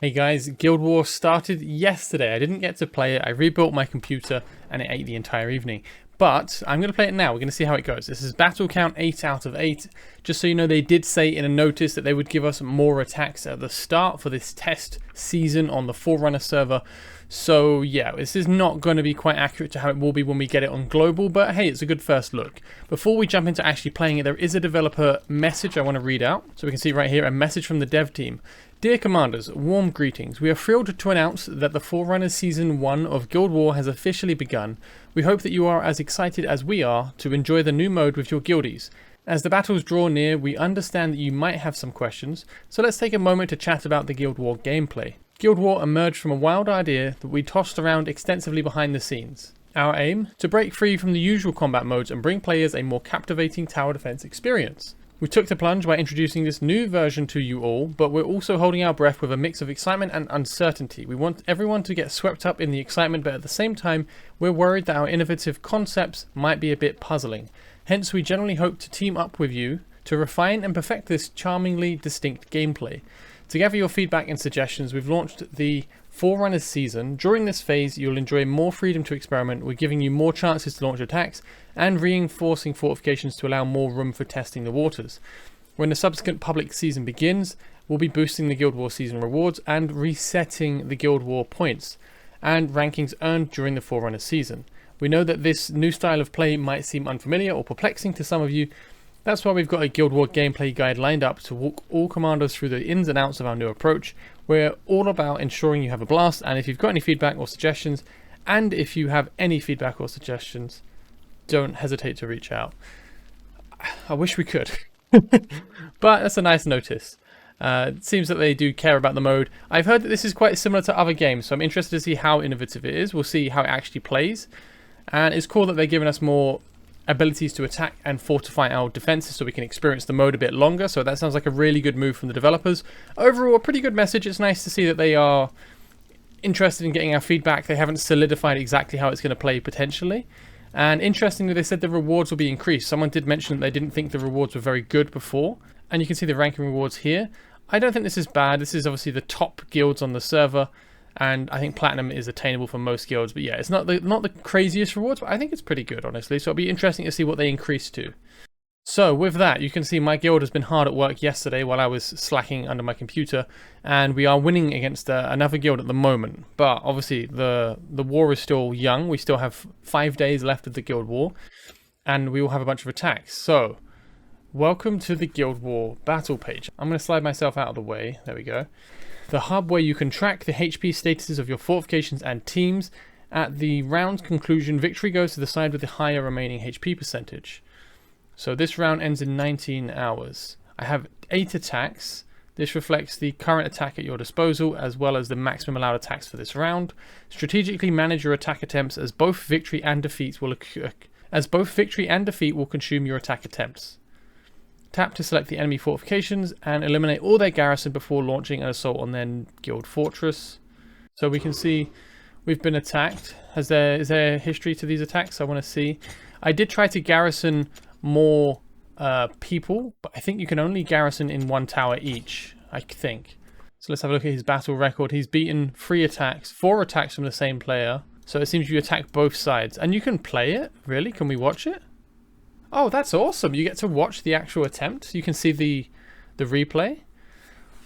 Hey guys, Guild Wars started yesterday. I didn't get to play it. I rebuilt my computer and it ate the entire evening. But I'm going to play it now. We're going to see how it goes. This is battle count 8 out of 8. Just so you know, they did say in a notice that they would give us more attacks at the start for this test season on the Forerunner server. So yeah, this is not going to be quite accurate to how it will be when we get it on global, but hey, it's a good first look. Before we jump into actually playing it, there is a developer message I want to read out. So we can see right here, a message from the dev team. Dear Commanders, warm greetings. We are thrilled to announce that the Forerunner Season 1 of Guild War has officially begun. We hope that you are as excited as we are to enjoy the new mode with your guildies. As the battles draw near, we understand that you might have some questions, so let's take a moment to chat about the Guild War gameplay. Guild War emerged from a wild idea that we tossed around extensively behind the scenes. Our aim? To break free from the usual combat modes and bring players a more captivating tower defense experience. We took the plunge by introducing this new version to you all, but we're also holding our breath with a mix of excitement and uncertainty. We want everyone to get swept up in the excitement, but at the same time, we're worried that our innovative concepts might be a bit puzzling. Hence, we generally hope to team up with you to refine and perfect this charmingly distinct gameplay. To gather your feedback and suggestions, we've launched the Forerunner season. During this phase, you'll enjoy more freedom to experiment. We're giving you more chances to launch attacks and reinforcing fortifications to allow more room for testing the waters. When the subsequent public season begins, we'll be boosting the Guild War season rewards and resetting the Guild War points and rankings earned during the Forerunner season. We know that this new style of play might seem unfamiliar or perplexing to some of you. That's why we've got a Guild War gameplay guide lined up to walk all commanders through the ins and outs of our new approach. We're all about ensuring you have a blast, and if you've got any feedback or suggestions, don't hesitate to reach out. I wish we could, but that's a nice notice. It seems that they do care about the mode. I've heard that this is quite similar to other games, so I'm interested to see how innovative it is. We'll see how it actually plays, and it's cool that they're giving us more abilities to attack and fortify our defenses so we can experience the mode a bit longer. So that sounds like a really good move from the developers. Overall, a pretty good message. It's nice to see that they are interested in getting our feedback. They haven't solidified exactly how it's going to play potentially. And interestingly, they said the rewards will be increased. Someone did mention that they didn't think the rewards were very good before. And you can see the ranking rewards here. I don't think this is bad. This is obviously the top guilds on the server. And I think Platinum is attainable for most guilds. But yeah, it's not the craziest rewards, but I think it's pretty good, honestly. So it'll be interesting to see what they increase to. So with that, you can see my guild has been hard at work yesterday while I was slacking under my computer. And we are winning against another guild at the moment. But obviously, the war is still young. We still have 5 days left of the Guild War. And we will have a bunch of attacks. So, welcome to the Guild War battle page. I'm going to slide myself out of the way. There we go. The hub where you can track the HP statuses of your fortifications and teams. At the round's conclusion, victory goes to the side with the higher remaining HP percentage. So this round ends in 19 hours. I have 8 attacks. This reflects the current attack at your disposal as well as the maximum allowed attacks for this round. Strategically manage your attack attempts as both victory and defeat will consume your attack attempts. Tap to select the enemy fortifications and eliminate all their garrison before launching an assault on their guild fortress. So we can see we've been attacked. Is there history to these attacks? I want to see. I did try to garrison more people, but I think you can only garrison in one tower each, I think. So let's have a look at his battle record. He's beaten 4 attacks from the same player. So it seems you attack both sides. And you can play it? Really? Can we watch it? Oh, that's awesome. You get to watch the actual attempt. You can see the replay.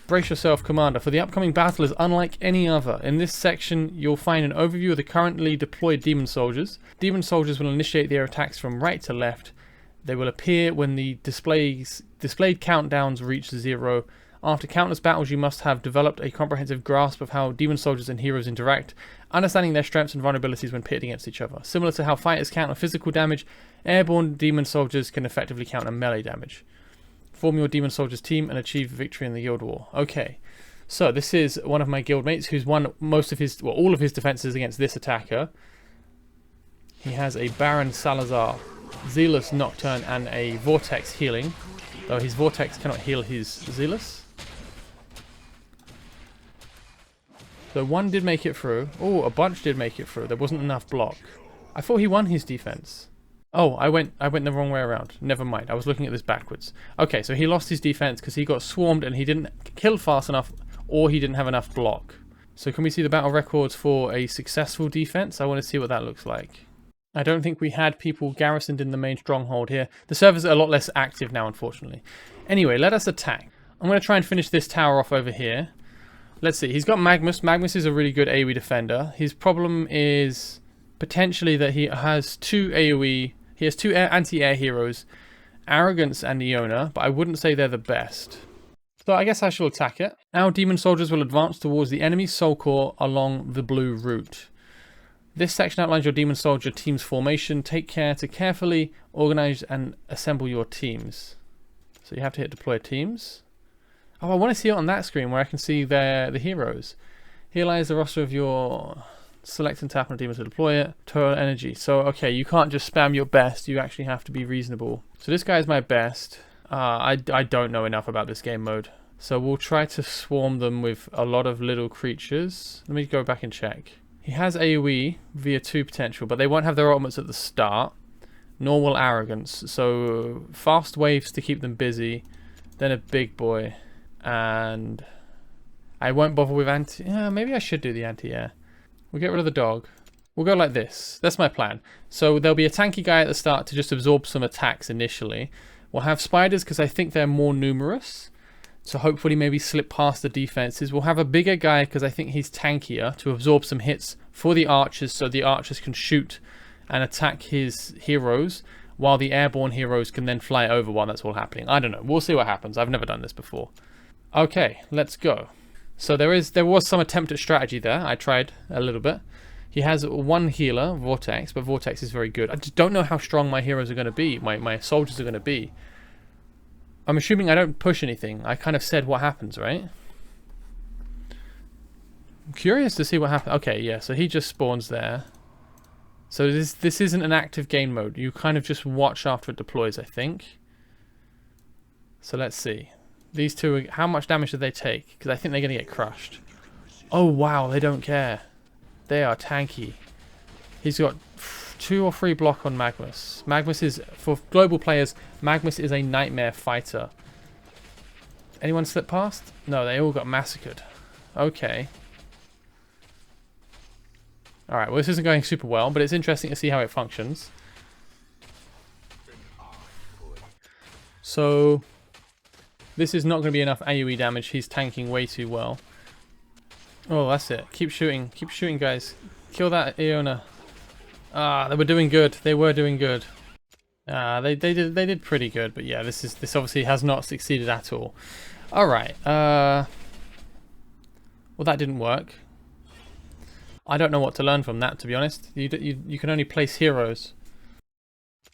Brace yourself, Commander, for the upcoming battle is unlike any other. In this section, you'll find an overview of the currently deployed Demon Soldiers. Demon Soldiers will initiate their attacks from right to left. They will appear when the displayed countdowns reach 0. After countless battles, you must have developed a comprehensive grasp of how demon soldiers and heroes interact, understanding their strengths and vulnerabilities when pitted against each other. Similar to how fighters counter physical damage, airborne demon soldiers can effectively counter melee damage. Form your demon soldiers team and achieve victory in the Guild War. Okay, so this is one of my guildmates who's won all of his defenses against this attacker. He has a Baron Salazar, Zealous Nocturne, and a Vortex healing, though his Vortex cannot heal his Zealous. So one did make it through. Oh, a bunch did make it through. There wasn't enough block. I thought he won his defense. Oh, I went the wrong way around. Never mind. I was looking at this backwards. Okay, so he lost his defense because he got swarmed and he didn't kill fast enough or he didn't have enough block. So can we see the battle records for a successful defense? I want to see what that looks like. I don't think we had people garrisoned in the main stronghold here. The servers are a lot less active now, unfortunately. Anyway, let us attack. I'm going to try and finish this tower off over here. Let's see. He's got Magnus. Magnus is a really good AoE defender. His problem is potentially that he has two AoE. He has two anti-air heroes, Arrogance and Iona, but I wouldn't say they're the best. So I guess I shall attack it. Our demon soldiers will advance towards the enemy's soul core along the blue route. This section outlines your demon soldier team's formation. Take care to carefully organize and assemble your teams. So you have to hit deploy teams. Oh, I want to see it on that screen where I can see the heroes. Here lies the roster of your... Select and tap on a demon to deploy it. Total energy. So, okay, you can't just spam your best. You actually have to be reasonable. So this guy is my best. I don't know enough about this game mode. So we'll try to swarm them with a lot of little creatures. Let me go back and check. He has AoE via 2 potential, but they won't have their ultimates at the start. Nor will Arrogance. So fast waves to keep them busy. Then a big boy. And I won't bother with anti... Yeah, maybe I should do the anti-air. We'll get rid of the dog. We'll go like this. That's my plan. So there'll be a tanky guy at the start to just absorb some attacks initially. We'll have spiders because I think they're more numerous. So hopefully maybe slip past the defenses. We'll have a bigger guy because I think he's tankier to absorb some hits for the archers so the archers can shoot and attack his heroes while the airborne heroes can then fly over while that's all happening. I don't know. We'll see what happens. I've never done this before. Okay, let's go. So there was some attempt at strategy there. I tried a little bit. He has one healer, Vortex, but Vortex is very good. I just don't know how strong my heroes are going to be, my soldiers are going to be. I'm assuming I don't push anything. I kind of said what happens, right? I'm curious to see what happens. Okay, yeah, so he just spawns there. So this isn't an active game mode. You kind of just watch after it deploys, I think. So let's see. These two, how much damage do they take? Because I think they're going to get crushed. Oh, wow, they don't care. They are tanky. He's got 2 or 3 block on Magnus. Magnus is, for global players, Magnus is a nightmare fighter. Anyone slip past? No, they all got massacred. Okay. Alright, well, this isn't going super well, but it's interesting to see how it functions. So... this is not going to be enough AoE damage. He's tanking way too well. Oh, that's it. Keep shooting. Keep shooting, guys. Kill that Iona. Ah, they were doing good. They were doing good. They did pretty good, but yeah, this obviously has not succeeded at all. All right. Well, that didn't work. I don't know what to learn from that, to be honest. You can only place heroes.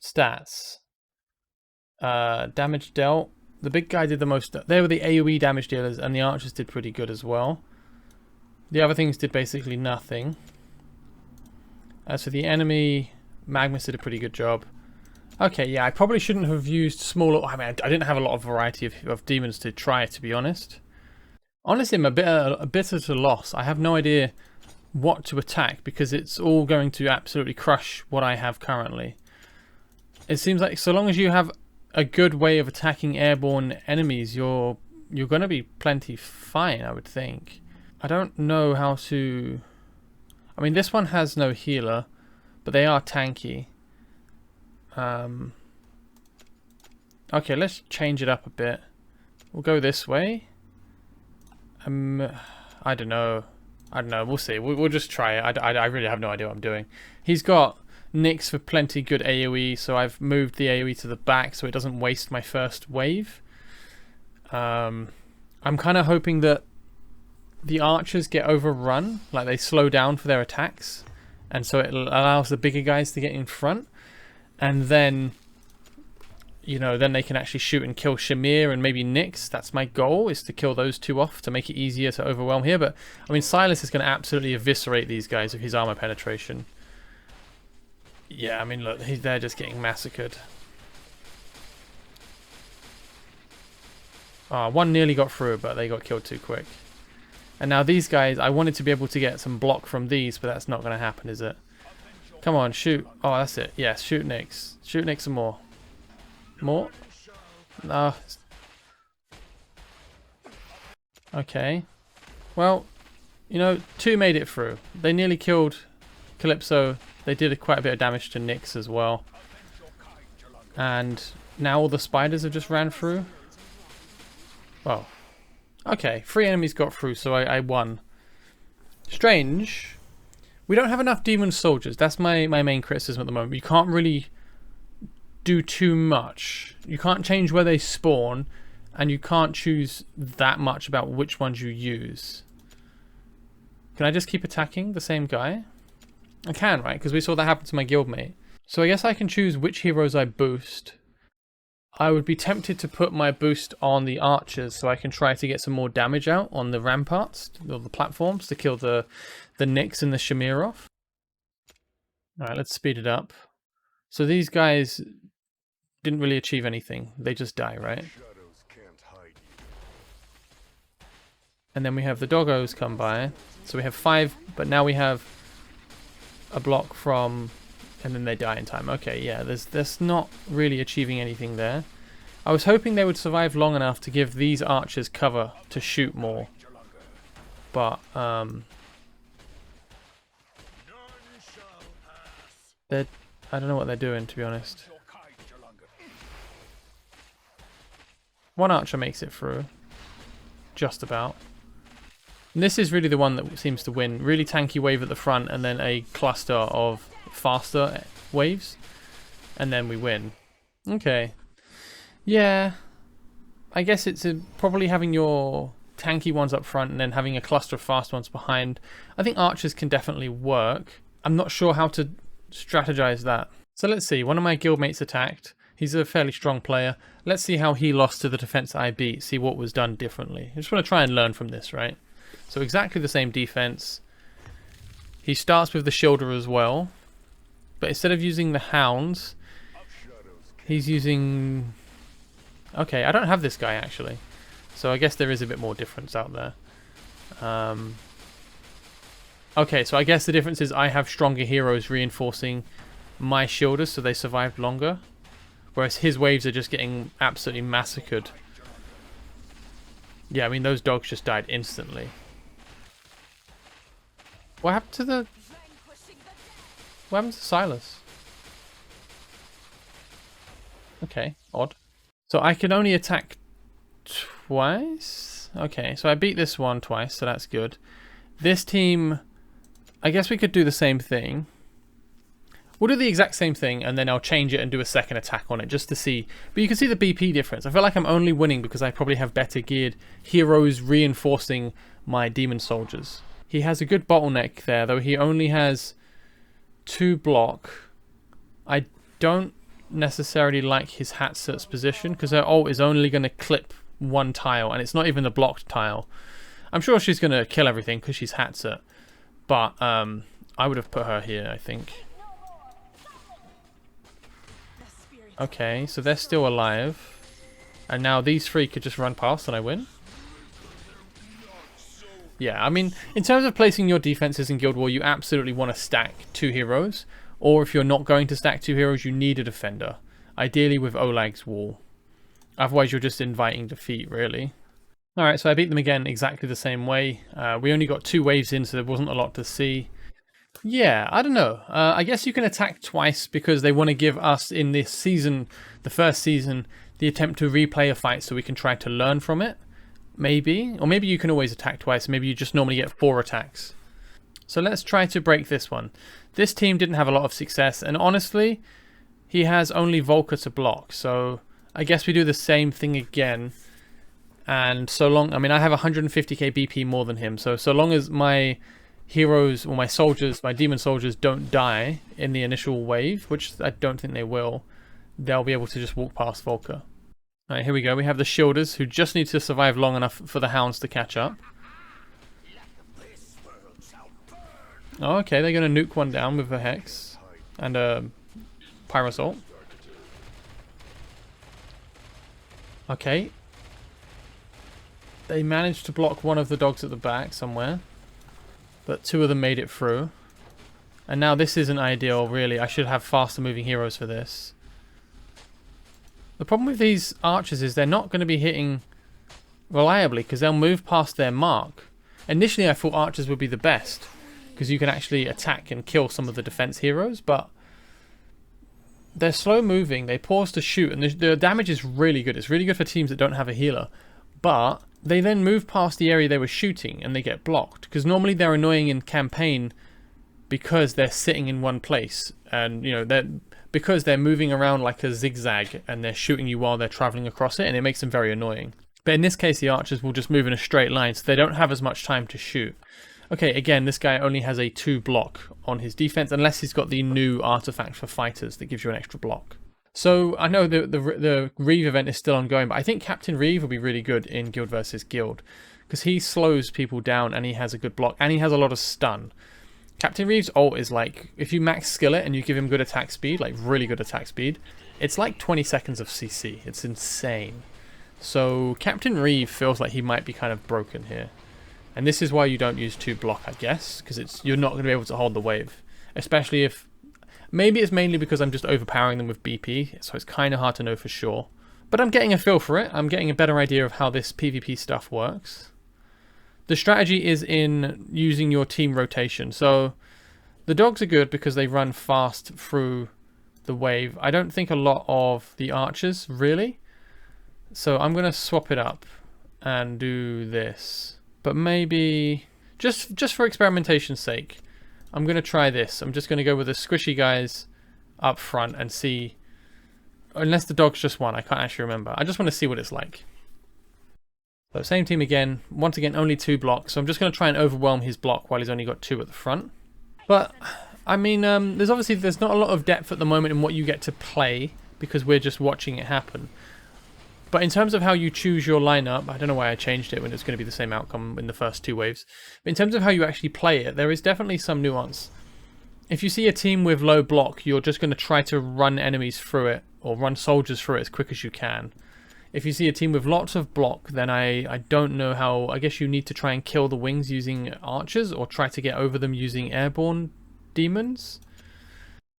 Stats. Damage dealt. The big guy did the most. They were the AoE damage dealers, and the archers did pretty good as well. The other things did basically nothing. As for the enemy, Magnus did a pretty good job. Okay, yeah, I probably shouldn't have used smaller... I mean, I didn't have a lot of variety of demons to try, to be honest. Honestly, I'm a bit at a loss. I have no idea what to attack, because it's all going to absolutely crush what I have currently. It seems like so long as you have a good way of attacking airborne enemies, you're going to be plenty fine, I would think. I don't know how to... I mean, this one has no healer, but they are tanky. Okay, let's change it up a bit. We'll go this way. I don't know. We'll see. We'll just try it. I really have no idea what I'm doing. He's got Nyx for plenty good AoE, so I've moved the AoE to the back so it doesn't waste my first wave. I'm kind of hoping that the archers get overrun, like they slow down for their attacks, and so it allows the bigger guys to get in front, and then, you know, then they can actually shoot and kill Shamir and maybe Nyx. That's my goal, is to kill those two off to make it easier to overwhelm here. But I mean, Silas is going to absolutely eviscerate these guys with his armor penetration. Yeah, I mean, look, they're just getting massacred. One nearly got through, but they got killed too quick. And now these guys, I wanted to be able to get some block from these, but that's not going to happen, is it? Come on, shoot. Oh, that's it. Yes, shoot Nyx. Shoot Nyx some more. More? No. Okay. Well, you know, 2 made it through. They nearly killed Calypso. They did quite a bit of damage to Nyx as well. And now all the spiders have just ran through. Well, okay, 3 enemies got through, so I won. Strange. We don't have enough demon soldiers. That's my main criticism at the moment. You can't really do too much. You can't change where they spawn, and you can't choose that much about which ones you use. Can I just keep attacking the same guy? I can, right? Because we saw that happen to my guildmate. So I guess I can choose which heroes I boost. I would be tempted to put my boost on the archers so I can try to get some more damage out on the ramparts, or the platforms, to kill the Nyx and the Shamir off. Alright, let's speed it up. So these guys didn't really achieve anything. They just die, right? And then we have the doggos come by. So we have 5, but now we have a block from... and then they die in time. Okay, yeah, there's not really achieving anything there. I was hoping they would survive long enough to give these archers cover to shoot more. But, I don't know what they're doing, to be honest. One archer makes it through. Just about. And this is really the one that seems to win. Really tanky wave at the front, and then a cluster of faster waves, and then we win. Okay. Yeah. I guess it's probably having your tanky ones up front and then having a cluster of fast ones behind. I think archers can definitely work. I'm not sure how to strategize that. So let's see. One of my guildmates attacked. He's a fairly strong player. Let's see how he lost to the defense I beat. See what was done differently. I just want to try and learn from this, right? So exactly the same defense. He starts with the shielder as well. But instead of using the hounds, he's using... Okay, I don't have this guy actually. So I guess there is a bit more difference out there. Okay, so I guess the difference is I have stronger heroes reinforcing my shielders so they survived longer. Whereas his waves are just getting absolutely massacred. Yeah, I mean, those dogs just died instantly. What happened to the... What happened to Silas? Okay, odd. So I can only attack twice? Okay, so I beat this one twice, so that's good. This team... I guess we could do the same thing. We'll do the exact same thing, and then I'll change it and do a second attack on it, just to see. But you can see the BP difference. I feel like I'm only winning because I probably have better geared heroes reinforcing my demon soldiers. He has a good bottleneck there, though he only has 2 block. I don't necessarily like his Hatset's position, because her ult is only going to clip 1 tile, and it's not even a blocked tile. I'm sure she's going to kill everything because she's Hatset, but I would have put her here, I think. Okay, so they're still alive. And now these 3 could just run past and I win. Yeah, I mean, in terms of placing your defenses in Guild War, you absolutely want to stack 2 heroes. Or if you're not going to stack 2 heroes, you need a defender. Ideally with Olag's wall. Otherwise, you're just inviting defeat, really. Alright, so I beat them again exactly the same way. We only got 2 waves in, so there wasn't a lot to see. Yeah, I don't know. I guess you can attack twice because they want to give us in this season, the first season, the attempt to replay a fight so we can try to learn from it. Maybe. Or maybe you can always attack twice. Maybe you just normally get 4 attacks. So let's try to break this one. This team didn't have a lot of success. And honestly, he has only Volker to block. So I guess we do the same thing again. And so long... I mean, I have 150k BP more than him. So long as my... heroes or my soldiers, my demon soldiers don't die in the initial wave, which I don't think they will, they'll be able to just walk past Volker. Alright, here we go. We have the shielders who just need to survive long enough for the hounds to catch up. Oh, okay, they're going to nuke one down with a Hex and a Pyrosol. Okay. They managed to block one of the dogs at the back somewhere. But 2 of them made it through. And now this isn't ideal, really. I should have faster moving heroes for this. The problem with these archers is they're not going to be hitting reliably because they'll move past their mark. Initially I thought archers would be the best, because you can actually attack and kill some of the defense heroes, but they're slow moving, they pause to shoot, and the damage is really good. It's really good for teams that don't have a healer, but they then move past the area they were shooting and they get blocked, because normally they're annoying in campaign because they're sitting in one place, and you know, because they're moving around like a zigzag and they're shooting you while they're traveling across it, and it makes them very annoying. But in this case the archers will just move in a straight line, so they don't have as much time to shoot. Okay, again, this guy only has a 2 block on his defense, unless he's got the new artifact for fighters that gives you an extra block. So I know the Reeve event is still ongoing, but I think Captain Reeve will be really good in Guild versus Guild, because he slows people down and he has a good block and he has a lot of stun. Captain Reeve's ult is like, if you max skill it and you give him good attack speed, like really good attack speed, it's like 20 seconds of CC. It's insane. So Captain Reeve feels like he might be kind of broken here. And this is why you don't use 2 block, I guess, because you're not going to be able to hold the wave. Especially if... Maybe it's mainly because I'm just overpowering them with BP, so it's kind of hard to know for sure. But I'm getting a feel for it. I'm getting a better idea of how this PvP stuff works. The strategy is in using your team rotation. So the dogs are good because they run fast through the wave. I don't think a lot of the archers, really. So I'm going to swap it up and do this. But maybe, just for experimentation's sake, I'm going to try this. I'm just going to go with the squishy guys up front and see, unless the dog's just one, I can't actually remember. I just want to see what it's like. So same team again, once again only 2 blocks, so I'm just going to try and overwhelm his block while he's only got 2 at the front. But, I mean, there's not a lot of depth at the moment in what you get to play, because we're just watching it happen. But in terms of how you choose your lineup, I don't know why I changed it when it's going to be the same outcome in the first 2 waves. But in terms of how you actually play it, there is definitely some nuance. If you see a team with low block, you're just going to try to run enemies through it, or run soldiers through it as quick as you can. If you see a team with lots of block, then I don't know how... I guess you need to try and kill the wings using archers, or try to get over them using airborne demons.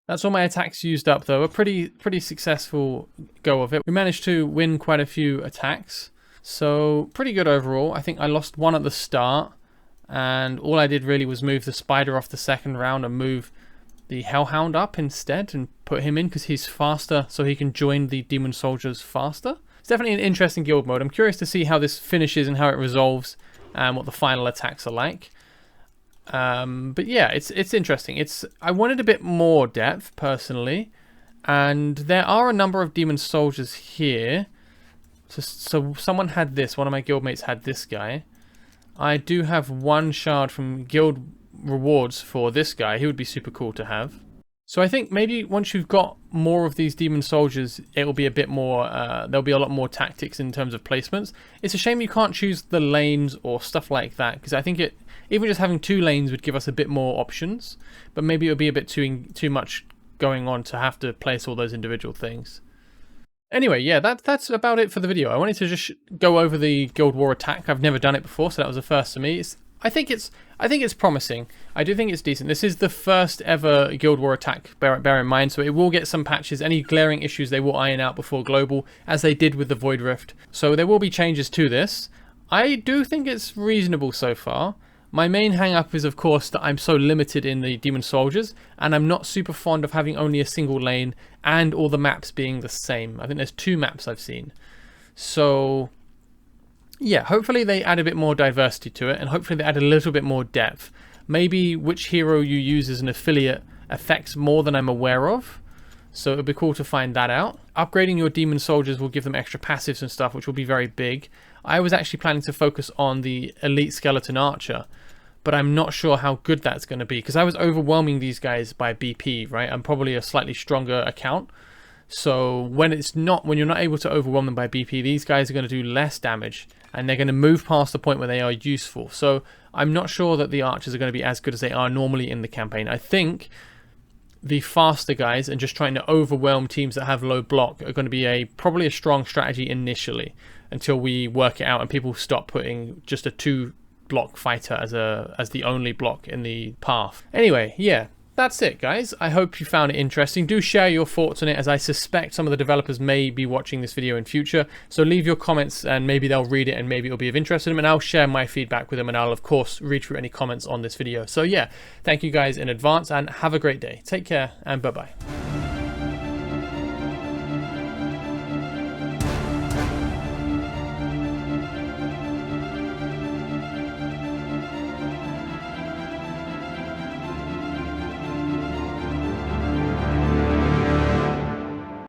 That's all my attacks used up, though. A pretty successful go of it. We managed to win quite a few attacks, so pretty good overall. I think I lost 1 at the start, and all I did really was move the spider off the second round and move the hellhound up instead and put him in because he's faster, so he can join the demon soldiers faster. It's definitely an interesting guild mode. I'm curious to see how this finishes and how it resolves and what the final attacks are like. But yeah, it's interesting. I wanted a bit more depth personally, and there are a number of demon soldiers here. So someone had this. One of my guildmates had this guy. I do have 1 shard from guild rewards for this guy. He would be super cool to have. So I think maybe once you've got more of these demon soldiers, it will be a bit more, there'll be a lot more tactics in terms of placements. It's a shame you can't choose the lanes or stuff like that, because I think even just having 2 lanes would give us a bit more options, but maybe it would be a bit too much going on to have to place all those individual things. Anyway, yeah, that's about it for the video. I wanted to just go over the Guild War attack. I've never done it before, so that was a first for me. I think it's promising. I do think it's decent. This is the first ever Guild War attack, bear in mind, so it will get some patches. Any glaring issues they will iron out before Global, as they did with the Void Rift. So there will be changes to this. I do think it's reasonable so far. My main hang-up is, of course, that I'm so limited in the Demon Soldiers, and I'm not super fond of having only a single lane and all the maps being the same. I think there's 2 maps I've seen. So yeah, hopefully they add a bit more diversity to it, and hopefully they add a little bit more depth. Maybe which hero you use as an affiliate affects more than I'm aware of, so it would be cool to find that out. Upgrading your demon soldiers will give them extra passives and stuff, which will be very big. I was actually planning to focus on the elite skeleton archer, but I'm not sure how good that's going to be, because I was overwhelming these guys by BP, right? I'm probably a slightly stronger account. So when you're not able to overwhelm them by BP, these guys are going to do less damage, and they're going to move past the point where they are useful. So I'm not sure that the archers are going to be as good as they are normally in the campaign. I think the faster guys and just trying to overwhelm teams that have low block are going to be probably a strong strategy initially, until we work it out and people stop putting just a 2 block fighter as the only block in the path. Anyway, yeah, that's it, guys. I hope you found it interesting. Do share your thoughts on it, as I suspect some of the developers may be watching this video in future. So leave your comments and maybe they'll read it and maybe it'll be of interest to them, and I'll share my feedback with them, and I'll of course read through any comments on this video. So yeah, thank you guys in advance and have a great day. Take care and bye-bye.